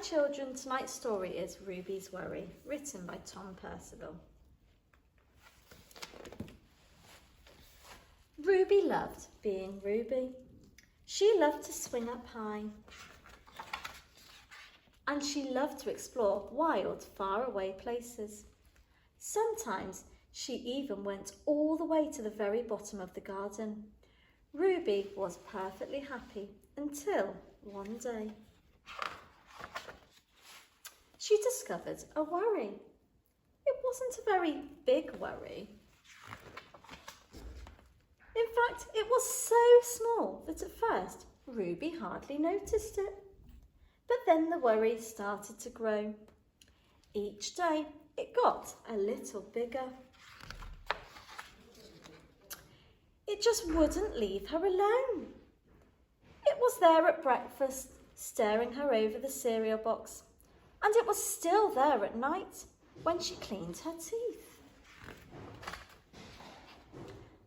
children, tonight's story is Ruby's Worry, written by Tom Percival. Ruby loved being Ruby. She loved to swing up high. And she loved to explore wild, faraway places. Sometimes she even went all the way to the very bottom of the garden. Ruby was perfectly happy until one day. She discovered a worry. It wasn't a very big worry. In fact, it was so small that at first Ruby hardly noticed it. But then the worry started to grow. Each day it got a little bigger. It just wouldn't leave her alone. It was there at breakfast, staring her over the cereal box, and it was still there at night when she cleaned her teeth.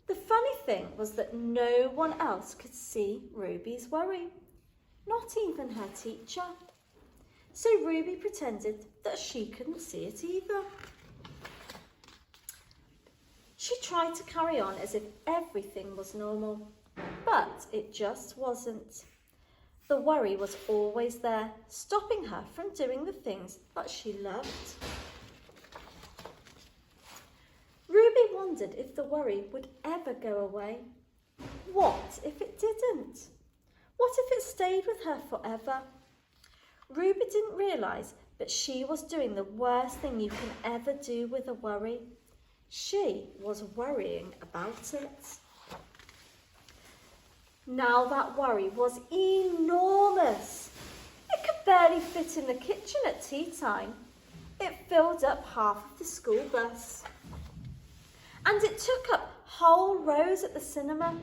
The funny thing was that no one else could see Ruby's worry, not even her teacher. So Ruby pretended that she couldn't see it either. She tried to carry on as if everything was normal, but it just wasn't. The worry was always there, stopping her from doing the things that she loved. Ruby wondered if the worry would ever go away. What if it didn't? What if it stayed with her forever? Ruby didn't realise that she was doing the worst thing you can ever do with a worry. She was worrying about it. Now that worry was enormous. It could barely fit in the kitchen at tea time. It filled up half of the school bus. And it took up whole rows at the cinema.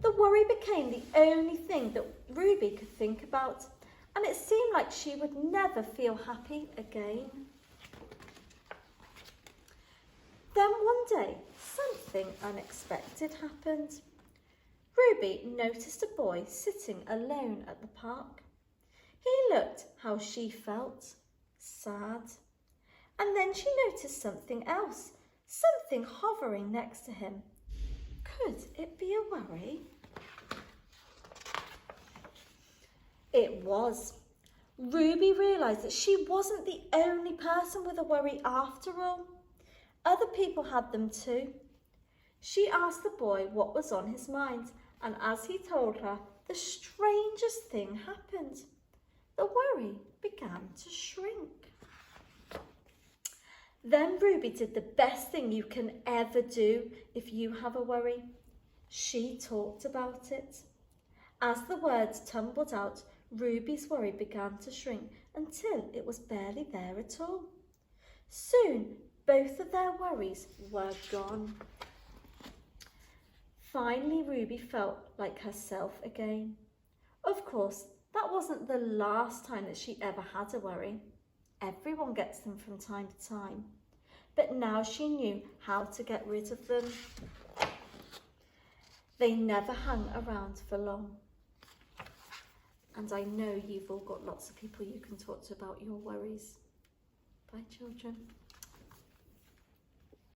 The worry became the only thing that Ruby could think about, and it seemed like she would never feel happy again. Then one day, something unexpected happened. Ruby noticed a boy sitting alone at the park. He looked how she felt, sad. And then she noticed something else, something hovering next to him. Could it be a worry? It was. Ruby realised that she wasn't the only person with a worry after all. Other people had them too. She asked the boy what was on his mind, and as he told her, the strangest thing happened. The worry began to shrink. Then Ruby did the best thing you can ever do if you have a worry. She talked about it. As the words tumbled out, Ruby's worry began to shrink until it was barely there at all. Soon, both of their worries were gone. Finally, Ruby felt like herself again. Of course, that wasn't the last time that she ever had a worry. Everyone gets them from time to time. But now she knew how to get rid of them. They never hung around for long. And I know you've all got lots of people you can talk to about your worries. Bye, children.